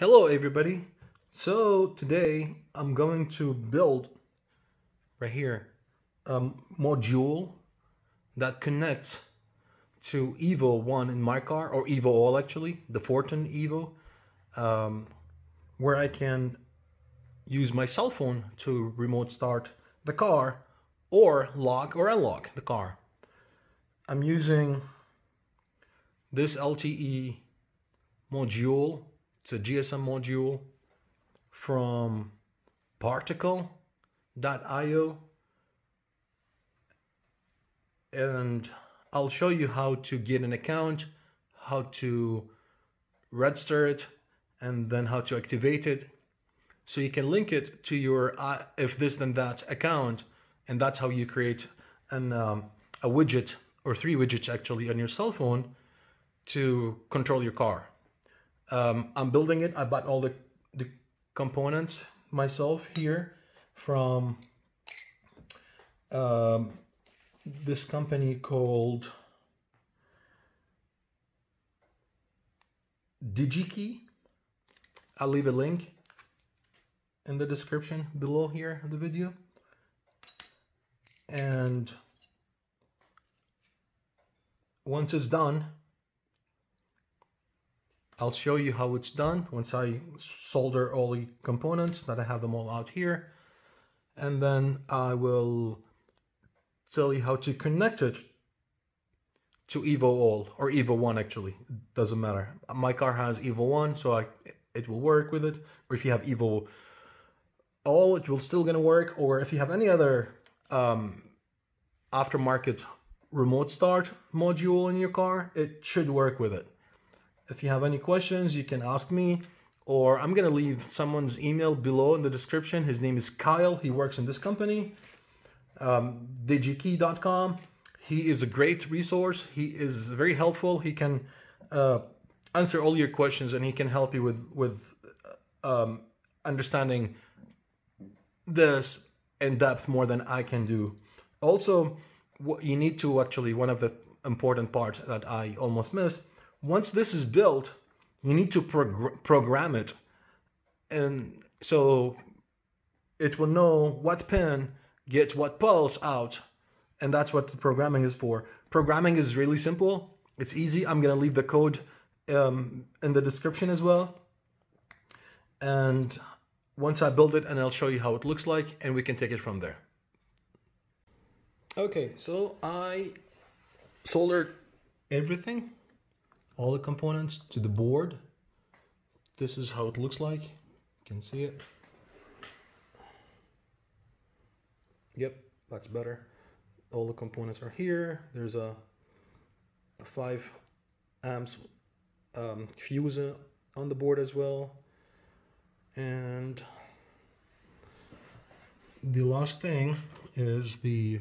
Hello everybody. So today I'm going to build right here a module that connects to evo-one in my car, or evo-all actually, the Fortin Evo, where I can use my cell phone to remote start the car or lock or unlock the car. I'm using this LTE module. It's a GSM module from particle.io, and I'll show you how to get an account, how to register it, and then how to activate it so you can link it to your if this then that account, and that's how you create a widget, or 3 widgets actually, on your cell phone to control your car. I'm building it. I bought all the components myself here from this company called DigiKey. I'll leave a link in the description below here in the video. And once it's done, I'll show you how it's done once I solder all the components, that I have them all out here. And then I will tell you how to connect it to evo-all, or evo-one actually, doesn't matter. My car has evo-one, so it will work with it. Or if you have evo-all, it will still gonna work. Or if you have any other aftermarket remote start module in your car, it should work with it. If you have any questions, you can ask me, or I'm gonna leave someone's email below in the description. His name is Kyle. He works in this company, digikey.com. He is a great resource. He is very helpful. He can answer all your questions, and he can help you with understanding this in depth more than I can do. Also, what you need to actually, one of the important parts that I almost missed, once this is built, you need to program it, and so it will know what pin gets what pulse out, and that's what the programming is for. Programming is really simple. It's easy. I'm gonna leave the code in the description as well. And once I build it, and I'll show you how it looks like, and we can take it from there. Okay, so I soldered everything, all the components to the board. This is how it looks like. You can see it. Yep, that's better. All the components are here. There's a 5 amps fuse on the board as well. And the last thing is the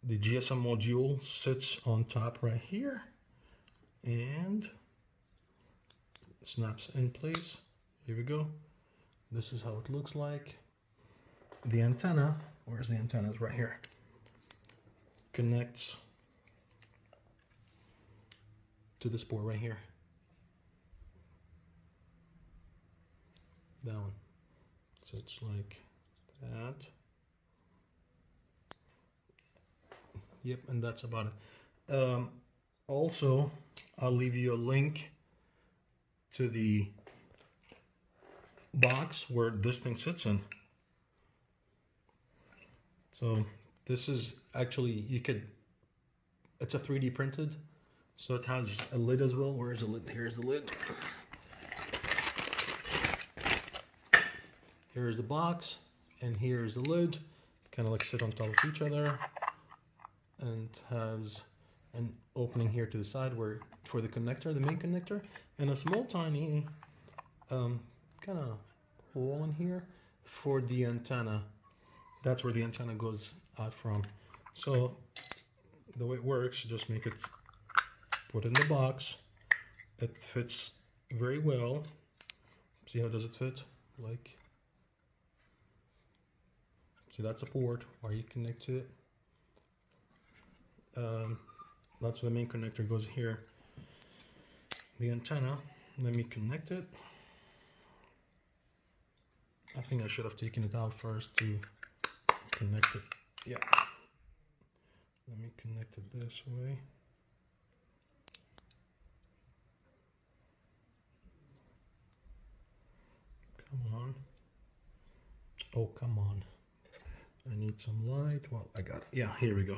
GSM module sits on top right here, and it snaps in place. Here we go. This is how it looks like. The antenna, where's the antenna? It's right here. Connects to this board right here. That one. So it's like that. Yep, and that's about it. Also, I'll leave you a link to the box where this thing sits in. So this is actually, it's a 3D printed, so it has a lid as well. Where's the lid? Here's the lid. Here's the box, and here's the lid. Kind of like sit on top of each other, and has an opening here to the side where for the connector, the main connector, and a small tiny kind of hole in here for the antenna. That's where the antenna goes out from. So the way it works, you just make it, put it in the box. It fits very well. See how does it fit? Like, see, that's a port where you connect to it. That's where the main connector goes here. The antenna Let me connect it. I think I should have taken it out first to connect it. Yeah. Let me connect it this way. Come on. Oh, come on. I need some light. Well, I got it. Yeah, here we go.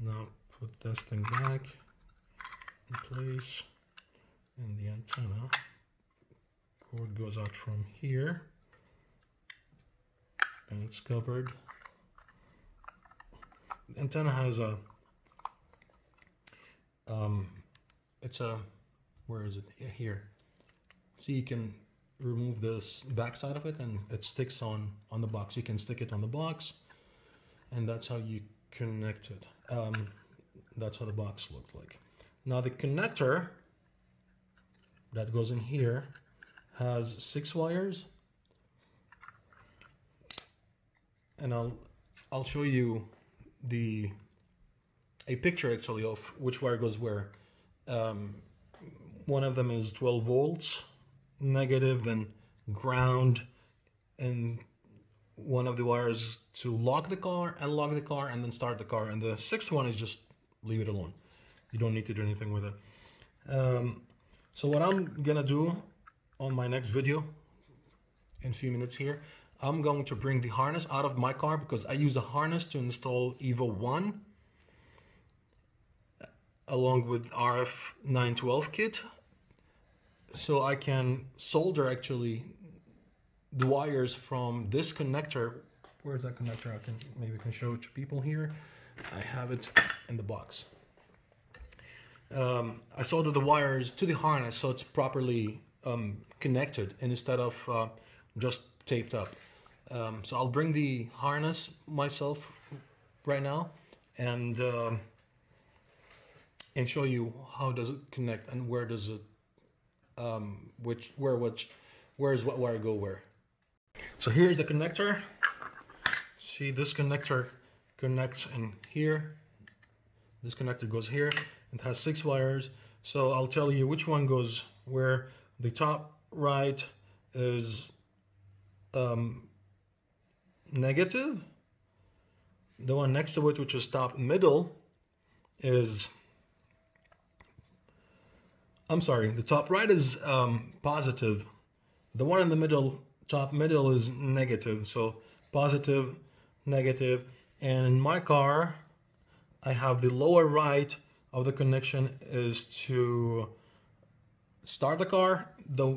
Now put this thing back in place. And the antenna cord goes out from here. And it's covered. The antenna has a, where is it? Yeah, here. See, you can remove this back side of it and it sticks on the box. You can stick it on the box and that's how you connect it. That's how the box looks like. Now the connector that goes in here has 6 wires, and I'll show you a picture actually of which wire goes where. One of them is 12 volts negative, then ground, and one of the wires to lock the car, unlock the car, and then start the car, and the 6th one is just leave it alone. You don't need to do anything with it. So what I'm gonna do on my next video in a few minutes here, I'm going to bring the harness out of my car because I use a harness to install evo-one along with RF912 kit, so I can solder actually the wires from this connector. Where's that connector? Maybe I can show it to people here. I have it in the box. I solder the wires to the harness so it's properly connected instead of just taped up. So I'll bring the harness myself right now and show you how does it connect and where does it where is what wire go where. So here's the connector. See, this connector connects in here. This connector goes here. It has 6 wires. So I'll tell you which one goes where. The top right is negative. The one next to it, which is top middle, is, I'm sorry, the top right is positive. The one in the middle, top middle, is negative. So positive, negative. And in my car, I have the lower right of the connection is to start the car. The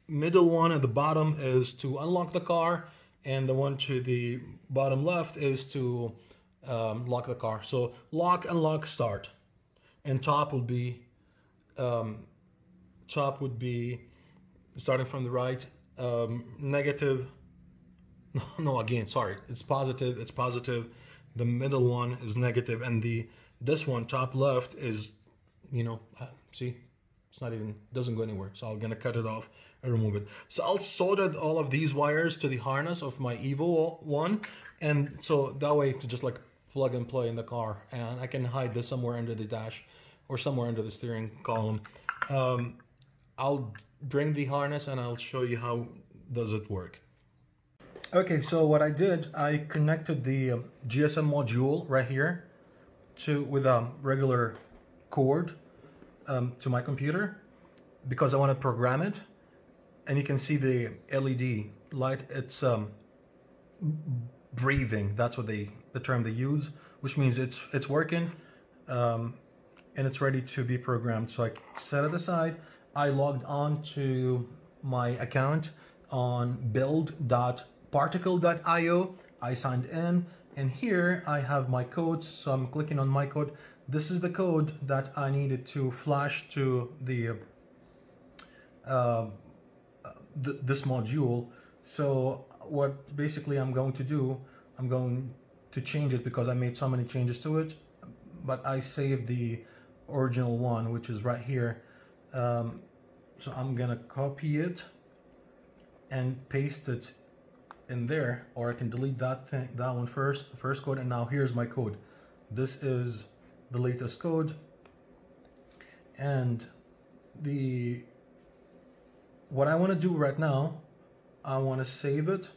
middle one at the bottom is to unlock the car. And the one to the bottom left is to lock the car. So lock, unlock, start. And top would be starting from the right, negative. No, again, sorry. It's positive. It's positive. The middle one is negative, and this one, top left, is, see, it's not even, doesn't go anywhere. So I'm gonna cut it off and remove it. So I'll solder all of these wires to the harness of my evo-one, and so that way it's just like plug and play in the car, and I can hide this somewhere under the dash or somewhere under the steering column. I'll bring the harness and I'll show you how does it work. Okay, so what I did, I connected the GSM module right here with a regular cord to my computer because I want to program it. And you can see the LED light, it's breathing. That's what the term they use, which means it's working and it's ready to be programmed. So I set it aside. I logged on to my account on build.particle.io. I signed in, and here I have my codes. So I'm clicking on my code. This is the code that I needed to flash to the this module. So what basically I'm going to do, I'm going to change it because I made so many changes to it, but I saved the original one, which is right here. So I'm gonna copy it and paste it in there, or I can delete that one first, the first code, and now here's my code. This is the latest code, and the what I want to do right now, I want to save it,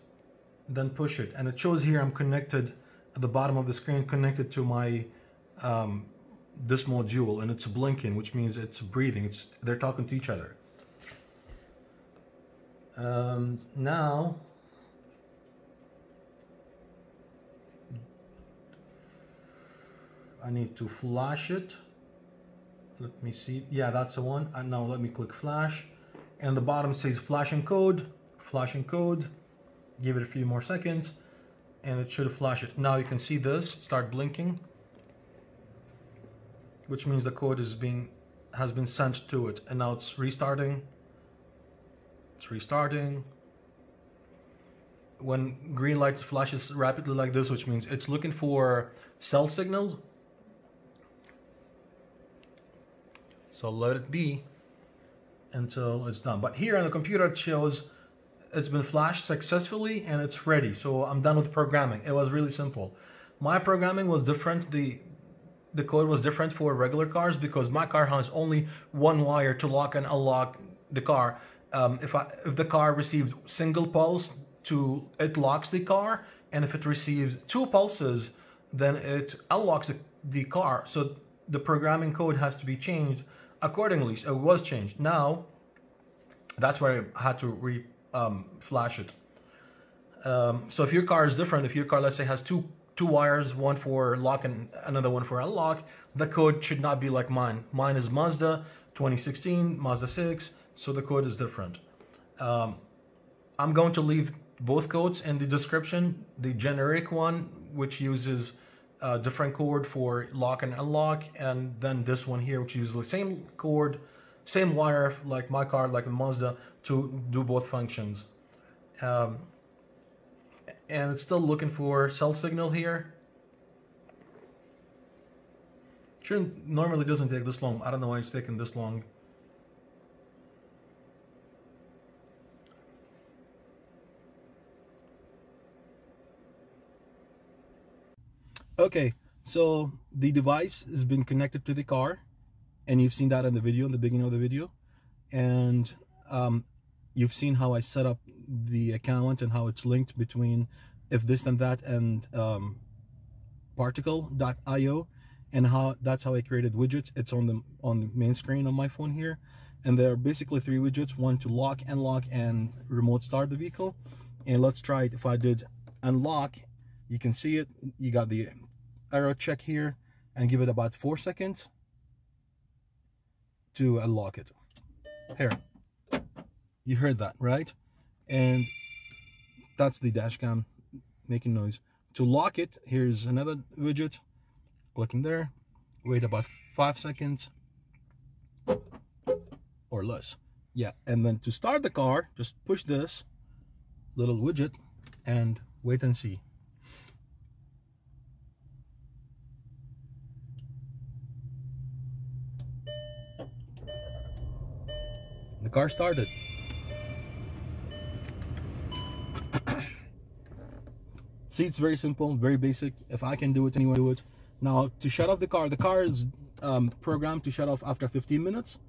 then push it. And it shows here I'm connected at the bottom of the screen, connected to my this module, and it's blinking, which means it's breathing. They're talking to each other. Now, I need to flash it. Let me see. Yeah, that's the one. And now let me click flash. And the bottom says flashing code. Flashing code. Give it a few more seconds, and it should flash it. Now you can see this start blinking, which means the code has been sent to it. And now it's restarting. It's restarting. When green light flashes rapidly like this, which means it's looking for cell signals. So let it be until it's done. But here on the computer it shows it's been flashed successfully and it's ready. So I'm done with programming. It was really simple. My programming was different. The code was different for regular cars because my car has only one wire to lock and unlock the car. If the car receives single pulse, it locks the car, and if it receives 2 pulses, then it unlocks the car. So the programming code has to be changed accordingly. So it was changed. Now that's why I had to flash it. So if your car is different, if your car, let's say, has two wires, one for lock and another one for unlock, the code should not be like mine. Mine is Mazda 2016, Mazda 6, so the code is different. I'm going to leave both codes in the description. The generic one, which uses a different code for lock and unlock, and then this one here, which uses the same code, same wire, like my car, like a Mazda, to do both functions. And it's still looking for cell signal here. Normally doesn't take this long. I don't know why it's taking this long. Okay, so the device has been connected to the car, and you've seen that in the video, in the beginning of the video, and you've seen how I set up the account and how it's linked between if this and that and particle.io, and that's how I created widgets. It's on the main screen on my phone here, and there are basically 3 widgets: one to lock, unlock, and remote start the vehicle. And let's try it. If I did unlock, you can see it. You got the arrow check here, and give it about 4 seconds to unlock it. Here, you heard that, right? And that's the dash cam making noise. To lock it, here's another widget. Clicking there, wait about 5 seconds or less. Yeah, and then to start the car, just push this little widget and wait and see. The car started. See, it's very simple, very basic. If I can do it, anyone do it. Now, to shut off the car is programmed to shut off after 15 minutes.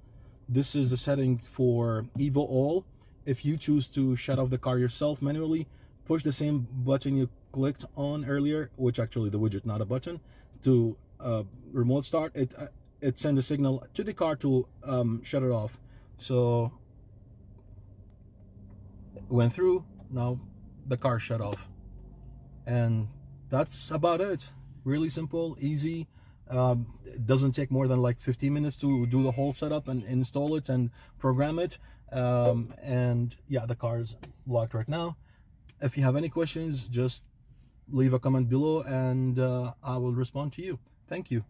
This is the setting for evo-all. If you choose to shut off the car yourself manually, push the same button you clicked on earlier, which actually the widget, not a button, to remote start. It sends a signal to the car to shut it off. So went through. Now the car shut off, and that's about it. Really simple, easy. It doesn't take more than like 15 minutes to do the whole setup and install it and program it. And yeah, the car is locked right now. If you have any questions, just leave a comment below, and I will respond to you. Thank you.